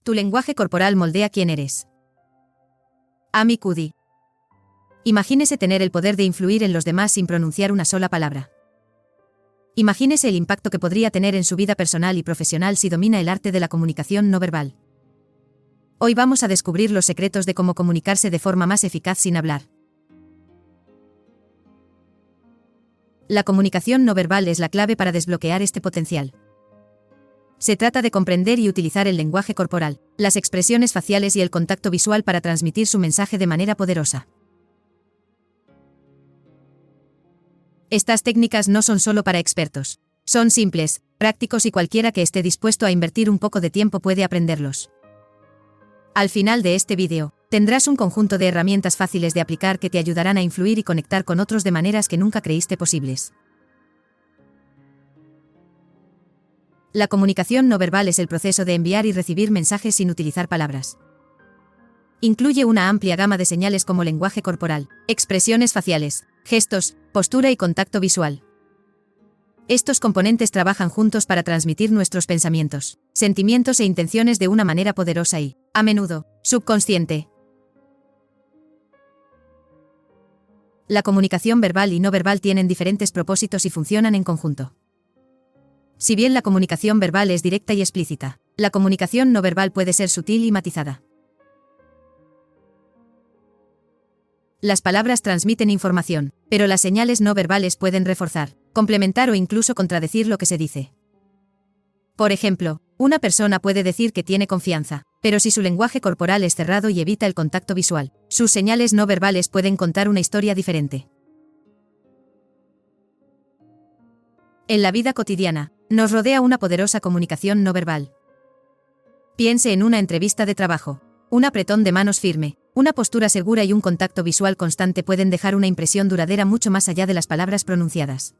Tu lenguaje corporal moldea quién eres. Amy Cuddy. Imagínese tener el poder de influir en los demás sin pronunciar una sola palabra. Imagínese el impacto que podría tener en su vida personal y profesional si domina el arte de la comunicación no verbal. Hoy vamos a descubrir los secretos de cómo comunicarse de forma más eficaz sin hablar. La comunicación no verbal es la clave para desbloquear este potencial. Se trata de comprender y utilizar el lenguaje corporal, las expresiones faciales y el contacto visual para transmitir su mensaje de manera poderosa. Estas técnicas no son solo para expertos. Son simples, prácticos y cualquiera que esté dispuesto a invertir un poco de tiempo puede aprenderlos. Al final de este vídeo, tendrás un conjunto de herramientas fáciles de aplicar que te ayudarán a influir y conectar con otros de maneras que nunca creíste posibles. La comunicación no verbal es el proceso de enviar y recibir mensajes sin utilizar palabras. Incluye una amplia gama de señales como lenguaje corporal, expresiones faciales, gestos, postura y contacto visual. Estos componentes trabajan juntos para transmitir nuestros pensamientos, sentimientos e intenciones de una manera poderosa y, a menudo, subconsciente. La comunicación verbal y no verbal tienen diferentes propósitos y funcionan en conjunto. Si bien la comunicación verbal es directa y explícita, la comunicación no verbal puede ser sutil y matizada. Las palabras transmiten información, pero las señales no verbales pueden reforzar, complementar o incluso contradecir lo que se dice. Por ejemplo, una persona puede decir que tiene confianza, pero si su lenguaje corporal es cerrado y evita el contacto visual, sus señales no verbales pueden contar una historia diferente. En la vida cotidiana, nos rodea una poderosa comunicación no verbal. Piense en una entrevista de trabajo. Un apretón de manos firme, una postura segura y un contacto visual constante pueden dejar una impresión duradera mucho más allá de las palabras pronunciadas.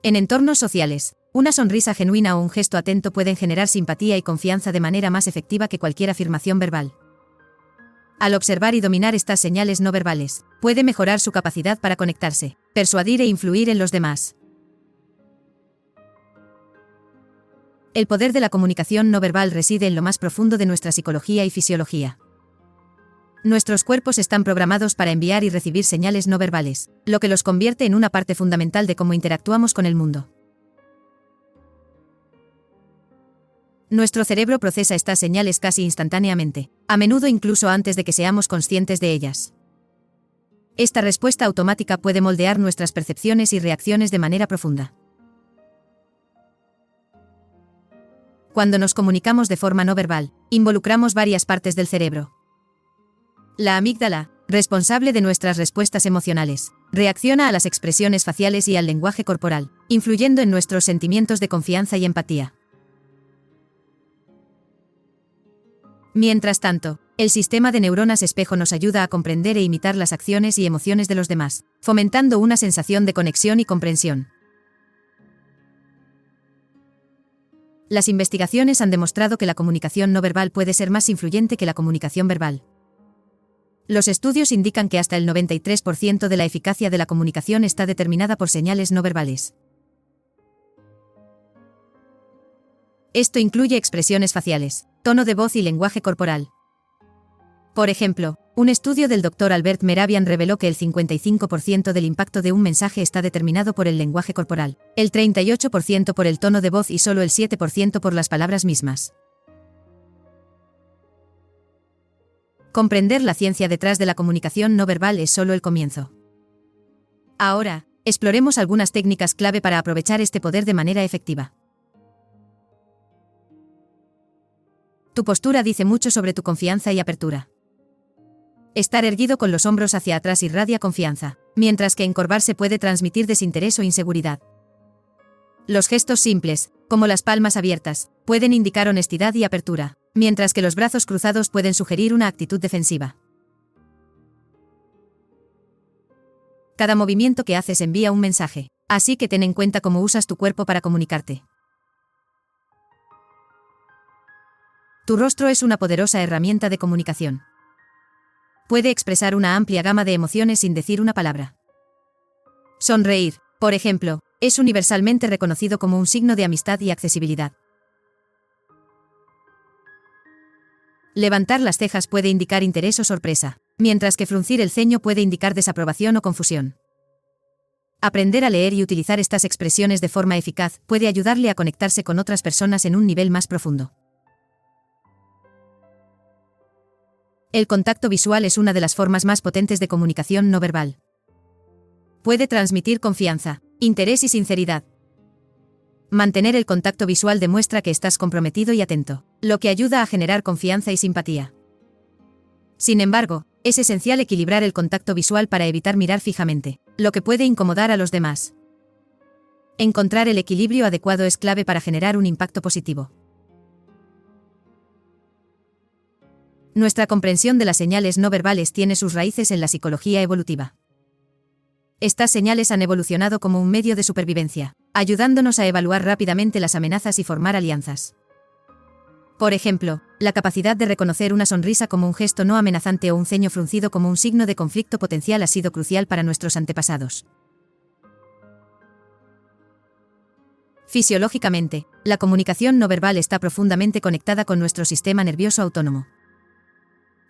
En entornos sociales, una sonrisa genuina o un gesto atento pueden generar simpatía y confianza de manera más efectiva que cualquier afirmación verbal. Al observar y dominar estas señales no verbales, puede mejorar su capacidad para conectarse, persuadir e influir en los demás. El poder de la comunicación no verbal reside en lo más profundo de nuestra psicología y fisiología. Nuestros cuerpos están programados para enviar y recibir señales no verbales, lo que los convierte en una parte fundamental de cómo interactuamos con el mundo. Nuestro cerebro procesa estas señales casi instantáneamente, a menudo incluso antes de que seamos conscientes de ellas. Esta respuesta automática puede moldear nuestras percepciones y reacciones de manera profunda. Cuando nos comunicamos de forma no verbal, involucramos varias partes del cerebro. La amígdala, responsable de nuestras respuestas emocionales, reacciona a las expresiones faciales y al lenguaje corporal, influyendo en nuestros sentimientos de confianza y empatía. Mientras tanto, el sistema de neuronas espejo nos ayuda a comprender e imitar las acciones y emociones de los demás, fomentando una sensación de conexión y comprensión. Las investigaciones han demostrado que la comunicación no verbal puede ser más influyente que la comunicación verbal. Los estudios indican que hasta el 93% de la eficacia de la comunicación está determinada por señales no verbales. Esto incluye expresiones faciales, tono de voz y lenguaje corporal. Por ejemplo, un estudio del Dr. Albert Mehrabian reveló que el 55% del impacto de un mensaje está determinado por el lenguaje corporal, el 38% por el tono de voz y solo el 7% por las palabras mismas. Comprender la ciencia detrás de la comunicación no verbal es solo el comienzo. Ahora, exploremos algunas técnicas clave para aprovechar este poder de manera efectiva. Tu postura dice mucho sobre tu confianza y apertura. Estar erguido con los hombros hacia atrás irradia confianza, mientras que encorvarse puede transmitir desinterés o inseguridad. Los gestos simples, como las palmas abiertas, pueden indicar honestidad y apertura, mientras que los brazos cruzados pueden sugerir una actitud defensiva. Cada movimiento que haces envía un mensaje, así que ten en cuenta cómo usas tu cuerpo para comunicarte. Tu rostro es una poderosa herramienta de comunicación. Puede expresar una amplia gama de emociones sin decir una palabra. Sonreír, por ejemplo, es universalmente reconocido como un signo de amistad y accesibilidad. Levantar las cejas puede indicar interés o sorpresa, mientras que fruncir el ceño puede indicar desaprobación o confusión. Aprender a leer y utilizar estas expresiones de forma eficaz puede ayudarle a conectarse con otras personas en un nivel más profundo. El contacto visual es una de las formas más potentes de comunicación no verbal. Puede transmitir confianza, interés y sinceridad. Mantener el contacto visual demuestra que estás comprometido y atento, lo que ayuda a generar confianza y simpatía. Sin embargo, es esencial equilibrar el contacto visual para evitar mirar fijamente, lo que puede incomodar a los demás. Encontrar el equilibrio adecuado es clave para generar un impacto positivo. Nuestra comprensión de las señales no verbales tiene sus raíces en la psicología evolutiva. Estas señales han evolucionado como un medio de supervivencia, ayudándonos a evaluar rápidamente las amenazas y formar alianzas. Por ejemplo, la capacidad de reconocer una sonrisa como un gesto no amenazante o un ceño fruncido como un signo de conflicto potencial ha sido crucial para nuestros antepasados. Fisiológicamente, la comunicación no verbal está profundamente conectada con nuestro sistema nervioso autónomo.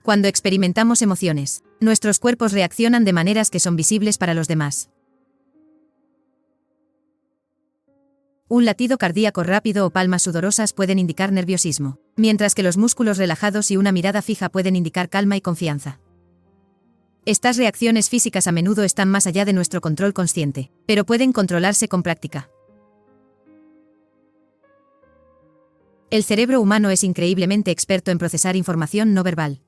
Cuando experimentamos emociones, nuestros cuerpos reaccionan de maneras que son visibles para los demás. Un latido cardíaco rápido o palmas sudorosas pueden indicar nerviosismo, mientras que los músculos relajados y una mirada fija pueden indicar calma y confianza. Estas reacciones físicas a menudo están más allá de nuestro control consciente, pero pueden controlarse con práctica. El cerebro humano es increíblemente experto en procesar información no verbal.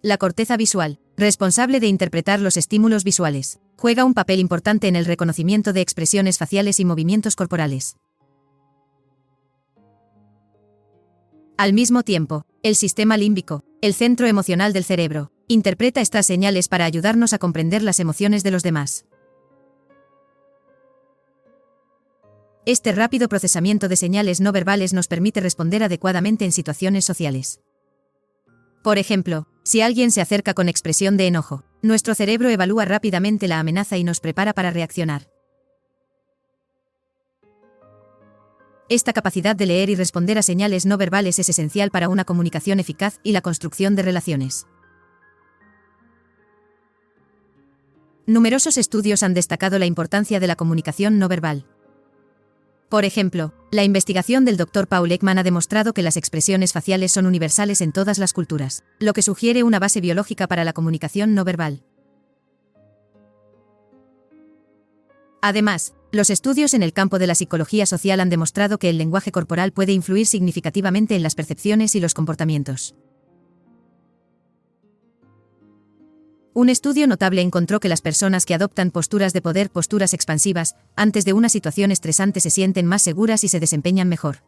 La corteza visual, responsable de interpretar los estímulos visuales, juega un papel importante en el reconocimiento de expresiones faciales y movimientos corporales. Al mismo tiempo, el sistema límbico, el centro emocional del cerebro, interpreta estas señales para ayudarnos a comprender las emociones de los demás. Este rápido procesamiento de señales no verbales nos permite responder adecuadamente en situaciones sociales. Por ejemplo, si alguien se acerca con expresión de enojo, nuestro cerebro evalúa rápidamente la amenaza y nos prepara para reaccionar. Esta capacidad de leer y responder a señales no verbales es esencial para una comunicación eficaz y la construcción de relaciones. Numerosos estudios han destacado la importancia de la comunicación no verbal. Por ejemplo, la investigación del Dr. Paul Ekman ha demostrado que las expresiones faciales son universales en todas las culturas, lo que sugiere una base biológica para la comunicación no verbal. Además, los estudios en el campo de la psicología social han demostrado que el lenguaje corporal puede influir significativamente en las percepciones y los comportamientos. Un estudio notable encontró que las personas que adoptan posturas de poder, posturas expansivas, antes de una situación estresante se sienten más seguras y se desempeñan mejor.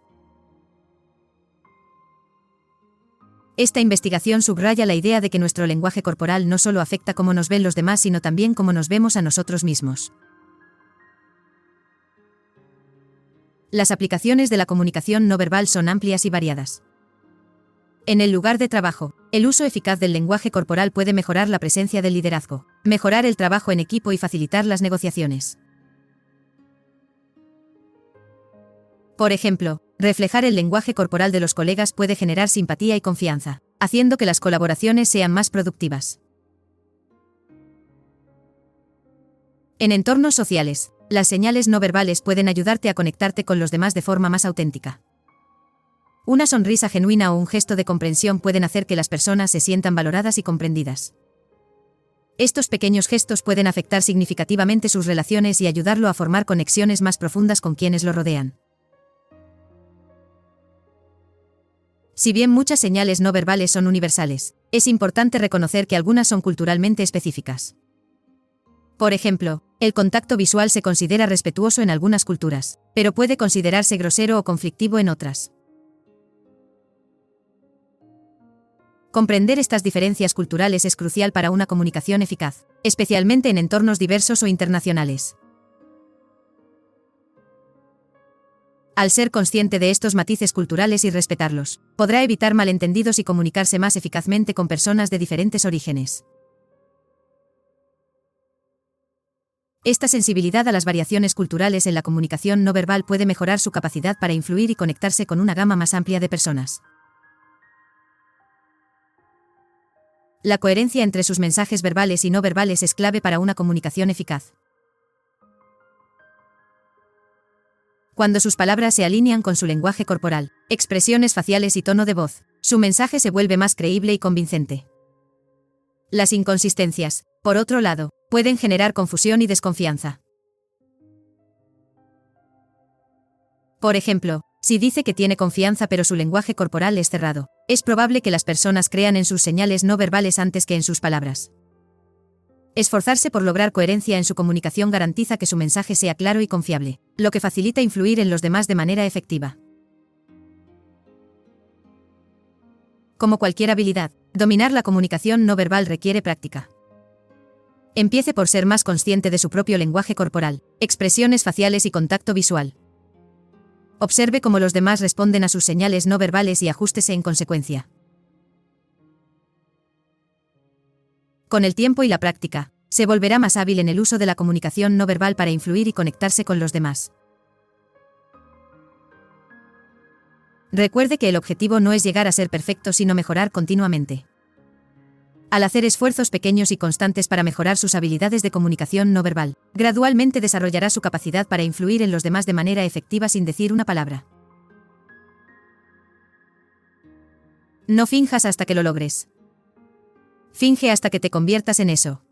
Esta investigación subraya la idea de que nuestro lenguaje corporal no solo afecta cómo nos ven los demás, sino también cómo nos vemos a nosotros mismos. Las aplicaciones de la comunicación no verbal son amplias y variadas. En el lugar de trabajo, el uso eficaz del lenguaje corporal puede mejorar la presencia del liderazgo, mejorar el trabajo en equipo y facilitar las negociaciones. Por ejemplo, reflejar el lenguaje corporal de los colegas puede generar simpatía y confianza, haciendo que las colaboraciones sean más productivas. En entornos sociales, las señales no verbales pueden ayudarte a conectarte con los demás de forma más auténtica. Una sonrisa genuina o un gesto de comprensión pueden hacer que las personas se sientan valoradas y comprendidas. Estos pequeños gestos pueden afectar significativamente sus relaciones y ayudarlo a formar conexiones más profundas con quienes lo rodean. Si bien muchas señales no verbales son universales, es importante reconocer que algunas son culturalmente específicas. Por ejemplo, el contacto visual se considera respetuoso en algunas culturas, pero puede considerarse grosero o conflictivo en otras. Comprender estas diferencias culturales es crucial para una comunicación eficaz, especialmente en entornos diversos o internacionales. Al ser consciente de estos matices culturales y respetarlos, podrá evitar malentendidos y comunicarse más eficazmente con personas de diferentes orígenes. Esta sensibilidad a las variaciones culturales en la comunicación no verbal puede mejorar su capacidad para influir y conectarse con una gama más amplia de personas. La coherencia entre sus mensajes verbales y no verbales es clave para una comunicación eficaz. Cuando sus palabras se alinean con su lenguaje corporal, expresiones faciales y tono de voz, su mensaje se vuelve más creíble y convincente. Las inconsistencias, por otro lado, pueden generar confusión y desconfianza. Por ejemplo, si dice que tiene confianza pero su lenguaje corporal es cerrado, es probable que las personas crean en sus señales no verbales antes que en sus palabras. Esforzarse por lograr coherencia en su comunicación garantiza que su mensaje sea claro y confiable, lo que facilita influir en los demás de manera efectiva. Como cualquier habilidad, dominar la comunicación no verbal requiere práctica. Empiece por ser más consciente de su propio lenguaje corporal, expresiones faciales y contacto visual. Observe cómo los demás responden a sus señales no verbales y ajústese en consecuencia. Con el tiempo y la práctica, se volverá más hábil en el uso de la comunicación no verbal para influir y conectarse con los demás. Recuerde que el objetivo no es llegar a ser perfecto sino mejorar continuamente. Al hacer esfuerzos pequeños y constantes para mejorar sus habilidades de comunicación no verbal, gradualmente desarrollará su capacidad para influir en los demás de manera efectiva sin decir una palabra. No finjas hasta que lo logres. Finge hasta que te conviertas en eso.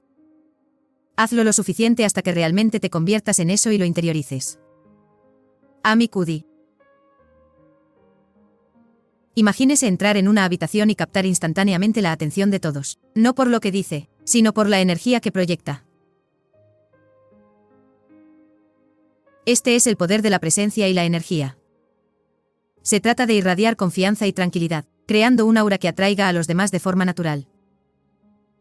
Hazlo lo suficiente hasta que realmente te conviertas en eso y lo interiorices. Amy Cuddy. Imagínese entrar en una habitación y captar instantáneamente la atención de todos, no por lo que dice, sino por la energía que proyecta. Este es el poder de la presencia y la energía. Se trata de irradiar confianza y tranquilidad, creando un aura que atraiga a los demás de forma natural.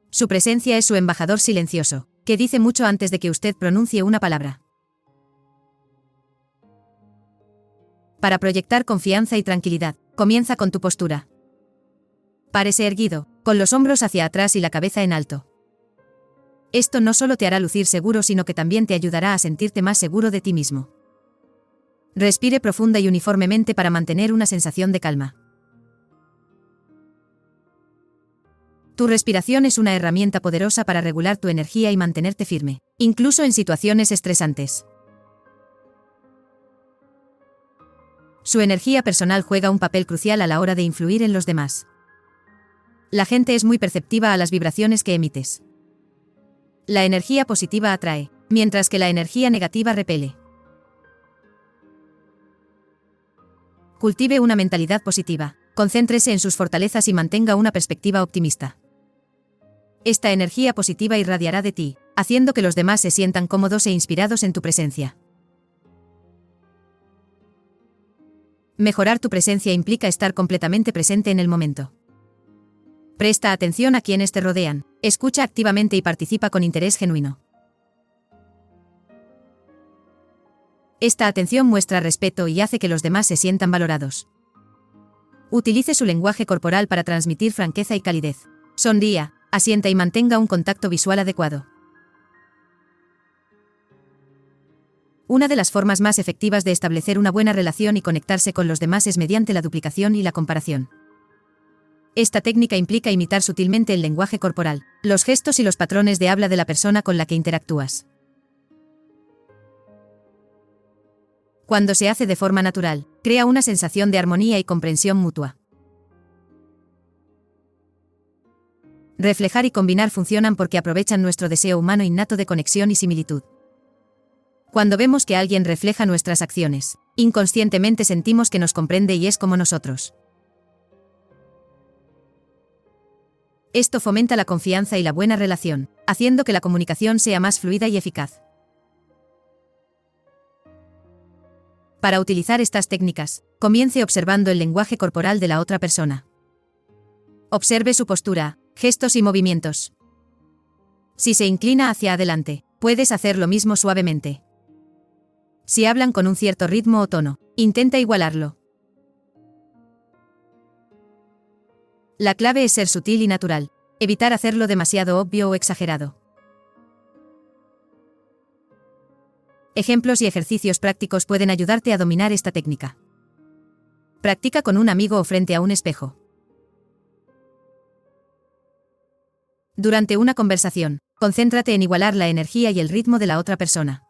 Su presencia es su embajador silencioso, que dice mucho antes de que usted pronuncie una palabra. Para proyectar confianza y tranquilidad, comienza con tu postura. Párese erguido, con los hombros hacia atrás y la cabeza en alto. Esto no solo te hará lucir seguro, sino que también te ayudará a sentirte más seguro de ti mismo. Respire profunda y uniformemente para mantener una sensación de calma. Tu respiración es una herramienta poderosa para regular tu energía y mantenerte firme, incluso en situaciones estresantes. Su energía personal juega un papel crucial a la hora de influir en los demás. La gente es muy perceptiva a las vibraciones que emites. La energía positiva atrae, mientras que la energía negativa repele. Cultive una mentalidad positiva, concéntrese en sus fortalezas y mantenga una perspectiva optimista. Esta energía positiva irradiará de ti, haciendo que los demás se sientan cómodos e inspirados en tu presencia. Mejorar tu presencia implica estar completamente presente en el momento. Presta atención a quienes te rodean, escucha activamente y participa con interés genuino. Esta atención muestra respeto y hace que los demás se sientan valorados. Utilice su lenguaje corporal para transmitir franqueza y calidez. Sonría, asienta y mantenga un contacto visual adecuado. Una de las formas más efectivas de establecer una buena relación y conectarse con los demás es mediante la duplicación y la comparación. Esta técnica implica imitar sutilmente el lenguaje corporal, los gestos y los patrones de habla de la persona con la que interactúas. Cuando se hace de forma natural, crea una sensación de armonía y comprensión mutua. Reflejar y combinar funcionan porque aprovechan nuestro deseo humano innato de conexión y similitud. Cuando vemos que alguien refleja nuestras acciones, inconscientemente sentimos que nos comprende y es como nosotros. Esto fomenta la confianza y la buena relación, haciendo que la comunicación sea más fluida y eficaz. Para utilizar estas técnicas, comience observando el lenguaje corporal de la otra persona. Observe su postura, gestos y movimientos. Si se inclina hacia adelante, puedes hacer lo mismo suavemente. Si hablan con un cierto ritmo o tono, intenta igualarlo. La clave es ser sutil y natural, evitar hacerlo demasiado obvio o exagerado. Ejemplos y ejercicios prácticos pueden ayudarte a dominar esta técnica. Practica con un amigo o frente a un espejo. Durante una conversación, concéntrate en igualar la energía y el ritmo de la otra persona.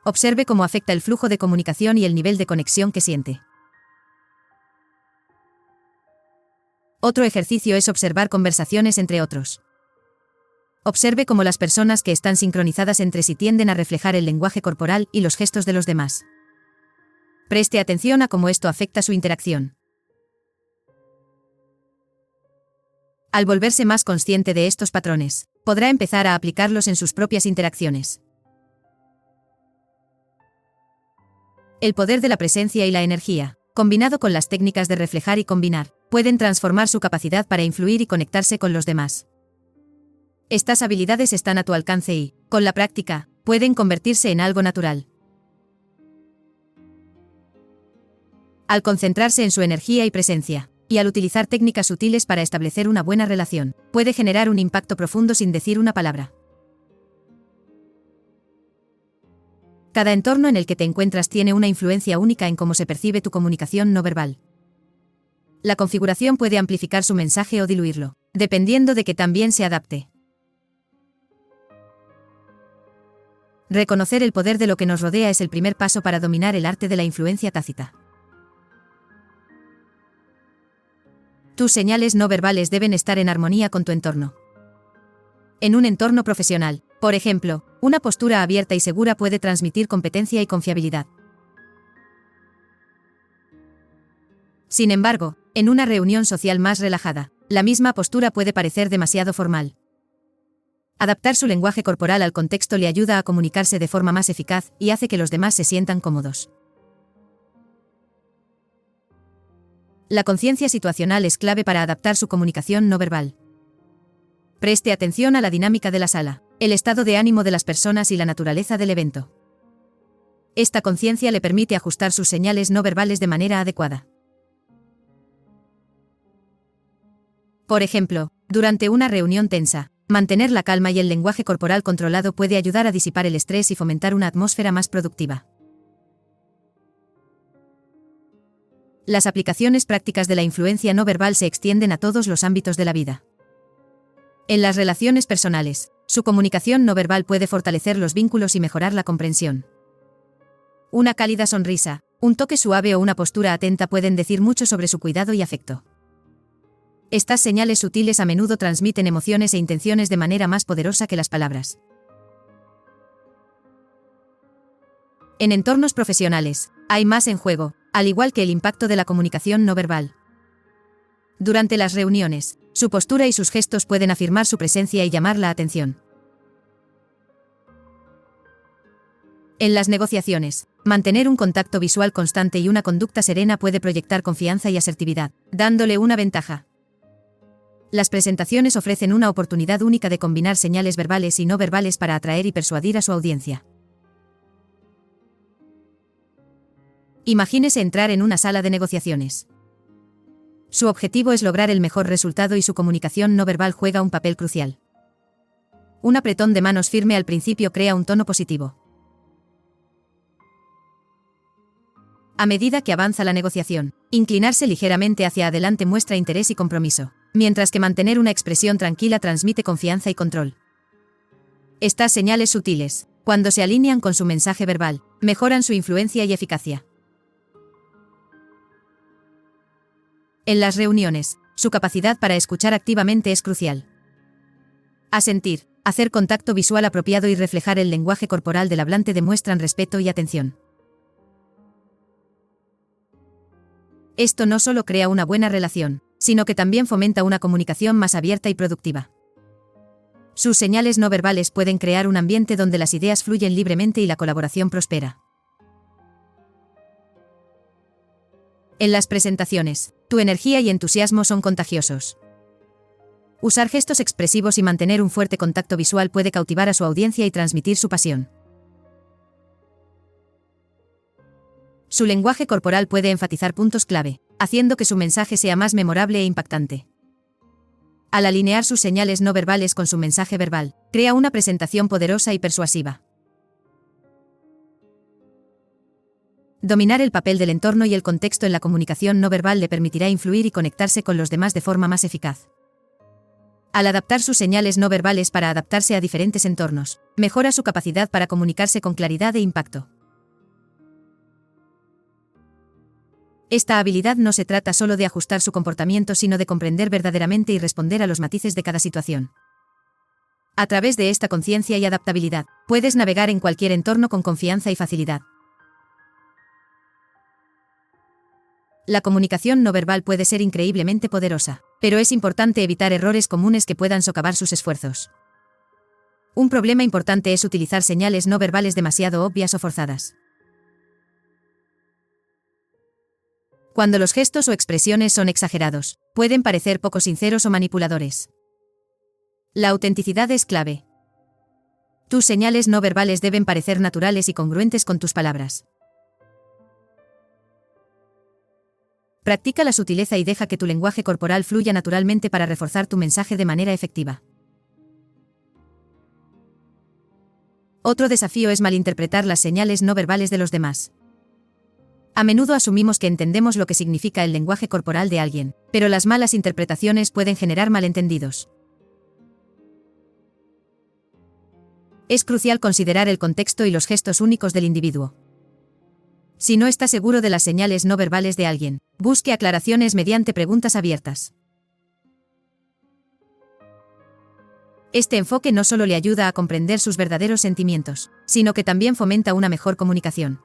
Observe cómo afecta el flujo de comunicación y el nivel de conexión que siente. Otro ejercicio es observar conversaciones entre otros. Observe cómo las personas que están sincronizadas entre sí tienden a reflejar el lenguaje corporal y los gestos de los demás. Preste atención a cómo esto afecta su interacción. Al volverse más consciente de estos patrones, podrá empezar a aplicarlos en sus propias interacciones. El poder de la presencia y la energía, combinado con las técnicas de reflejar y combinar, pueden transformar su capacidad para influir y conectarse con los demás. Estas habilidades están a tu alcance y, con la práctica, pueden convertirse en algo natural. Al concentrarse en su energía y presencia, y al utilizar técnicas sutiles para establecer una buena relación, puede generar un impacto profundo sin decir una palabra. Cada entorno en el que te encuentras tiene una influencia única en cómo se percibe tu comunicación no verbal. La configuración puede amplificar su mensaje o diluirlo, dependiendo de que también se adapte. Reconocer el poder de lo que nos rodea es el primer paso para dominar el arte de la influencia tácita. Tus señales no verbales deben estar en armonía con tu entorno. En un entorno profesional, por ejemplo, una postura abierta y segura puede transmitir competencia y confiabilidad. Sin embargo, en una reunión social más relajada, la misma postura puede parecer demasiado formal. Adaptar su lenguaje corporal al contexto le ayuda a comunicarse de forma más eficaz y hace que los demás se sientan cómodos. La conciencia situacional es clave para adaptar su comunicación no verbal. Preste atención a la dinámica de la sala, el estado de ánimo de las personas y la naturaleza del evento. Esta conciencia le permite ajustar sus señales no verbales de manera adecuada. Por ejemplo, durante una reunión tensa, mantener la calma y el lenguaje corporal controlado puede ayudar a disipar el estrés y fomentar una atmósfera más productiva. Las aplicaciones prácticas de la influencia no verbal se extienden a todos los ámbitos de la vida. En las relaciones personales, su comunicación no verbal puede fortalecer los vínculos y mejorar la comprensión. Una cálida sonrisa, un toque suave o una postura atenta pueden decir mucho sobre su cuidado y afecto. Estas señales sutiles a menudo transmiten emociones e intenciones de manera más poderosa que las palabras. En entornos profesionales, hay más en juego, al igual que el impacto de la comunicación no verbal. Durante las reuniones, su postura y sus gestos pueden afirmar su presencia y llamar la atención. En las negociaciones, mantener un contacto visual constante y una conducta serena puede proyectar confianza y asertividad, dándole una ventaja. Las presentaciones ofrecen una oportunidad única de combinar señales verbales y no verbales para atraer y persuadir a su audiencia. Imagínese entrar en una sala de negociaciones. Su objetivo es lograr el mejor resultado y su comunicación no verbal juega un papel crucial. Un apretón de manos firme al principio crea un tono positivo. A medida que avanza la negociación, inclinarse ligeramente hacia adelante muestra interés y compromiso, mientras que mantener una expresión tranquila transmite confianza y control. Estas señales sutiles, cuando se alinean con su mensaje verbal, mejoran su influencia y eficacia. En las reuniones, su capacidad para escuchar activamente es crucial. Asentir, hacer contacto visual apropiado y reflejar el lenguaje corporal del hablante demuestran respeto y atención. Esto no solo crea una buena relación, sino que también fomenta una comunicación más abierta y productiva. Sus señales no verbales pueden crear un ambiente donde las ideas fluyen libremente y la colaboración prospera. En las presentaciones, tu energía y entusiasmo son contagiosos. Usar gestos expresivos y mantener un fuerte contacto visual puede cautivar a su audiencia y transmitir su pasión. Su lenguaje corporal puede enfatizar puntos clave, haciendo que su mensaje sea más memorable e impactante. Al alinear sus señales no verbales con su mensaje verbal, crea una presentación poderosa y persuasiva. Dominar el papel del entorno y el contexto en la comunicación no verbal le permitirá influir y conectarse con los demás de forma más eficaz. Al adaptar sus señales no verbales para adaptarse a diferentes entornos, mejora su capacidad para comunicarse con claridad e impacto. Esta habilidad no se trata solo de ajustar su comportamiento, sino de comprender verdaderamente y responder a los matices de cada situación. A través de esta conciencia y adaptabilidad, puedes navegar en cualquier entorno con confianza y facilidad. La comunicación no verbal puede ser increíblemente poderosa, pero es importante evitar errores comunes que puedan socavar sus esfuerzos. Un problema importante es utilizar señales no verbales demasiado obvias o forzadas. Cuando los gestos o expresiones son exagerados, pueden parecer poco sinceros o manipuladores. La autenticidad es clave. Tus señales no verbales deben parecer naturales y congruentes con tus palabras. Practica la sutileza y deja que tu lenguaje corporal fluya naturalmente para reforzar tu mensaje de manera efectiva. Otro desafío es malinterpretar las señales no verbales de los demás. A menudo asumimos que entendemos lo que significa el lenguaje corporal de alguien, pero las malas interpretaciones pueden generar malentendidos. Es crucial considerar el contexto y los gestos únicos del individuo. Si no está seguro de las señales no verbales de alguien, busque aclaraciones mediante preguntas abiertas. Este enfoque no solo le ayuda a comprender sus verdaderos sentimientos, sino que también fomenta una mejor comunicación.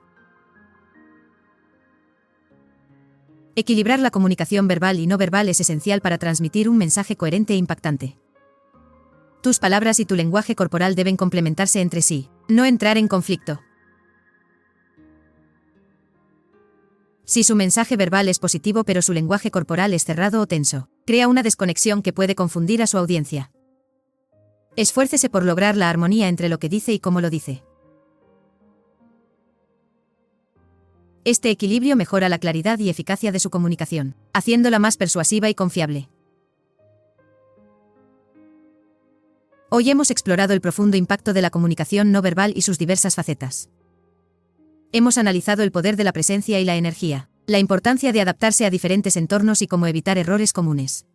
Equilibrar la comunicación verbal y no verbal es esencial para transmitir un mensaje coherente e impactante. Tus palabras y tu lenguaje corporal deben complementarse entre sí, no entrar en conflicto. Si su mensaje verbal es positivo pero su lenguaje corporal es cerrado o tenso, crea una desconexión que puede confundir a su audiencia. Esfuércese por lograr la armonía entre lo que dice y cómo lo dice. Este equilibrio mejora la claridad y eficacia de su comunicación, haciéndola más persuasiva y confiable. Hoy hemos explorado el profundo impacto de la comunicación no verbal y sus diversas facetas. Hemos analizado el poder de la presencia y la energía, la importancia de adaptarse a diferentes entornos y cómo evitar errores comunes.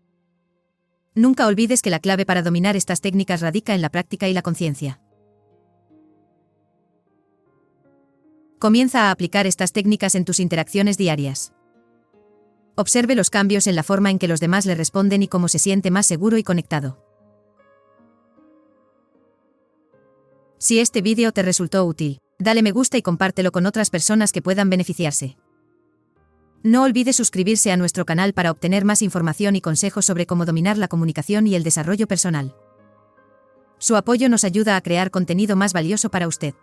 Nunca olvides que la clave para dominar estas técnicas radica en la práctica y la conciencia. Comienza a aplicar estas técnicas en tus interacciones diarias. Observe los cambios en la forma en que los demás le responden y cómo se siente más seguro y conectado. Si este vídeo te resultó útil, dale me gusta y compártelo con otras personas que puedan beneficiarse. No olvides suscribirse a nuestro canal para obtener más información y consejos sobre cómo dominar la comunicación y el desarrollo personal. Su apoyo nos ayuda a crear contenido más valioso para usted.